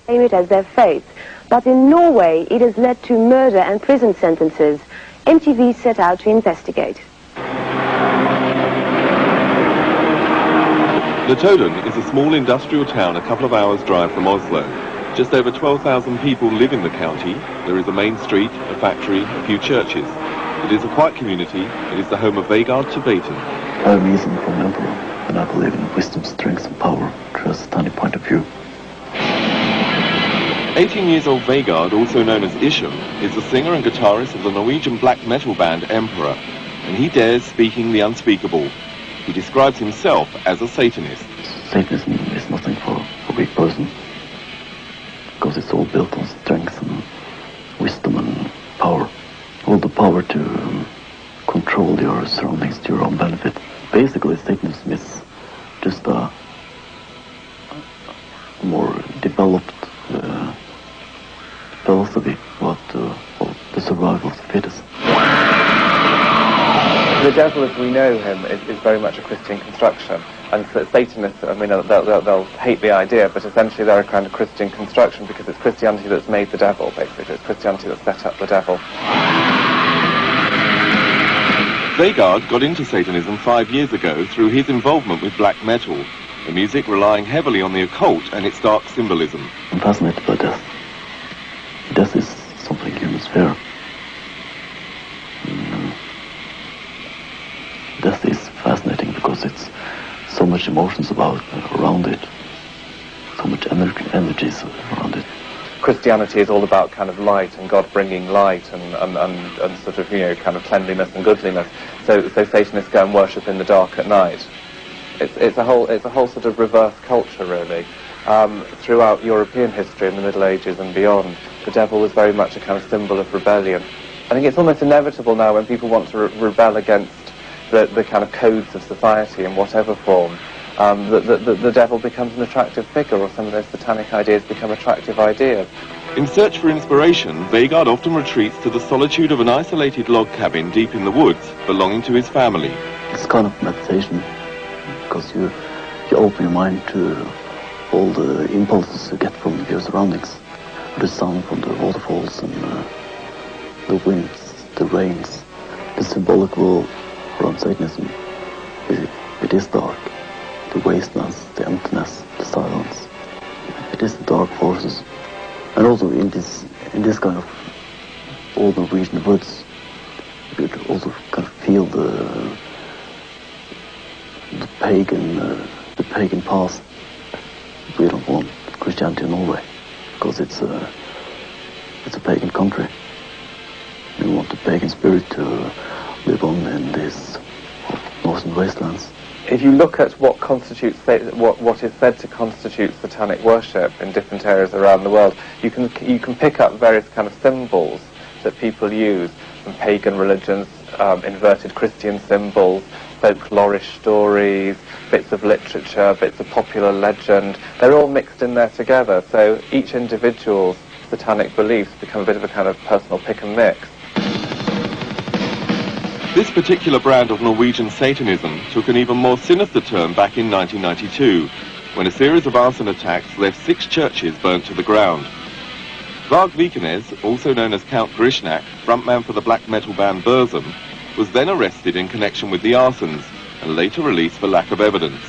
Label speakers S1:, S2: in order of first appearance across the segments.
S1: claim it as their faith, but in Norway it has led to murder and prison sentences. MTV set out to investigate.
S2: Notodden is a small industrial town a couple of hours' drive from Oslo. Just over 12,000 people live in the county. There is a main street, a factory, a few churches. It is a quiet community. It is the home of Vegard Tibetan.
S3: I am Ihsahn from Emperor, and I believe in wisdom, strength and power through a satanic point of view.
S2: 18-year-old Vegard, also known as Ihsahn, is the singer and guitarist of the Norwegian black metal band Emperor, and he dares speaking the unspeakable. He describes himself as a Satanist.
S3: Satanism is nothing for a weak person, because it's all built on strength and wisdom and power. All the power to control your surroundings to your own benefit. Basically, Satanism is just a more developed philosophy about the survival of the fittest.
S4: The devil, as we know him, is very much a Christian construction, and Satanists, I mean, they'll hate the idea, but essentially they're a kind of Christian construction because it's Christianity that's made the devil, basically. It's Christianity that set up the devil.
S2: Vegard got into Satanism 5 years ago through his involvement with black metal, the music relying heavily on the occult and its dark symbolism.
S3: I'm fascinated by death. Death is something humans fear. Death is fascinating because it's so much emotions around it, so much energies around it.
S4: Christianity is all about kind of light and God bringing light and sort of, you know, kind of cleanliness and goodliness. So Satanists go and worship in the dark at night. It's a whole sort of reverse culture, really. Throughout European history in the Middle Ages and beyond, the devil was very much a kind of symbol of rebellion. I think it's almost inevitable now when people want to rebel against the kind of codes of society in whatever form, the devil becomes an attractive figure, or some of those satanic ideas become attractive ideas.
S2: In search for inspiration, Vegard often retreats to the solitude of an isolated log cabin deep in the woods, belonging to his family.
S3: It's kind of meditation, because you open your mind to all the impulses you get from your surroundings. The sound from the waterfalls and the winds, the rains, the symbolic world around Satanism. It is dark. The wasteness, the emptiness, the silence. It is the dark forces. And also in this kind of old Norwegian woods, you could also kind of feel the pagan past. We don't want Christianity in Norway because it's a pagan country. We want the pagan spirit to live on in these northern wastelands.
S4: If you look at what constitutes what is said to constitute satanic worship in different areas around the world, you can pick up various kind of symbols that people use from pagan religions, inverted Christian symbols, folklorish stories, bits of literature, bits of popular legend. They're all mixed in there together, so each individual's satanic beliefs become a bit of a kind of personal pick and mix.
S2: This particular brand of Norwegian Satanism took an even more sinister turn back in 1992, when a series of arson attacks left 6 churches burnt to the ground. Varg Vikernes, also known as Count Grishnak, frontman for the black metal band Burzum, was then arrested in connection with the arsons and later released for lack of evidence.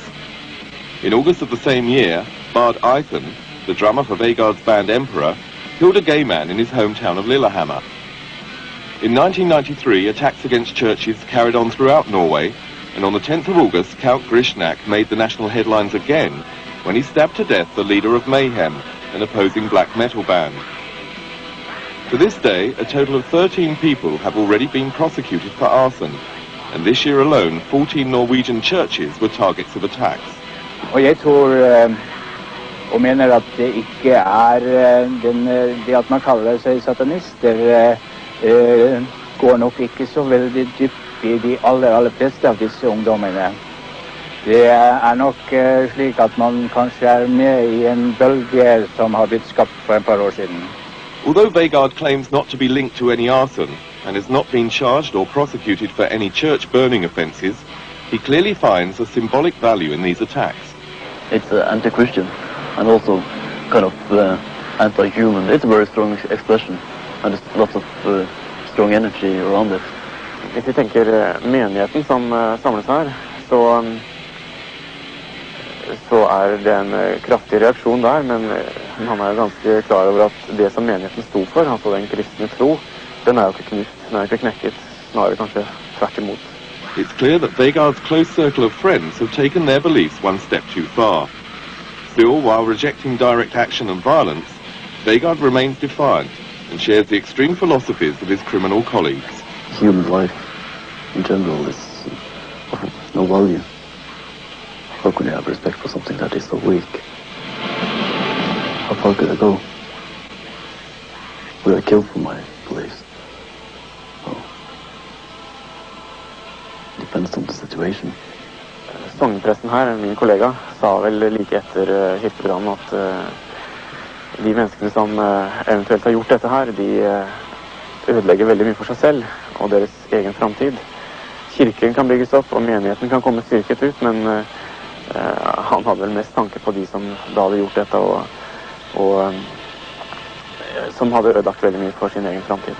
S2: In August of the same year, Bard Ihsahn, the drummer for Vegard's band Emperor, killed a gay man in his hometown of Lillehammer. In 1993, attacks against churches carried on throughout Norway, and on the 10th of August, Count Grishnak made the national headlines again when he stabbed to death the leader of Mayhem, an opposing black metal band. To this day, a total of 13 people have already been prosecuted for arson, and this year alone, 14 Norwegian churches were targets of attacks.
S5: Og jeg tror og mener at det ikke det at man kaller seg satanister går nok ikke så veldig dypt i de aller fleste av disse ungdommene. Det nok slik at man kanskje med i en bølge som har blitt skapt for et par år siden.
S2: Although Vegard claims not to be linked to any arson and has not been charged or prosecuted for any church burning offences, he clearly finds a symbolic value in these attacks.
S3: It's anti-Christian and also kind of anti-human. It's a very strong expression, and there's lots of strong energy around it.
S6: Hvis vi tenker menigheten som samles her, så det en kraftig reaksjon der, men han jo ganske klar over at det som menigheten sto for, altså den kristne tro, den jo ikke knust, den jo ikke knekket, snarere kanskje tvert imot.
S2: It's clear that Vegard's close circle of friends have taken their beliefs one step too far. Still, while rejecting direct action and violence, Vegard remains defiant and shares the extreme philosophies of his criminal colleagues.
S3: Human life, in general, is of no value. How can you have respect for something that is so weak? How far could I go? Would I kill for my beliefs? Well, it depends on the situation.
S6: Sognepresten her, min kollega, sa vel like etter kirkebrannen at de menneskene som eventuelt har gjort dette her, de ødelegger veldig mye for seg selv og deres egen framtid. Kirken kan bygges opp, og menigheten kan komme styrket ut, men han hadde vel mest tanke på de som da hadde gjort dette, og som hadde ødelagt veldig mye for sin egen framtid.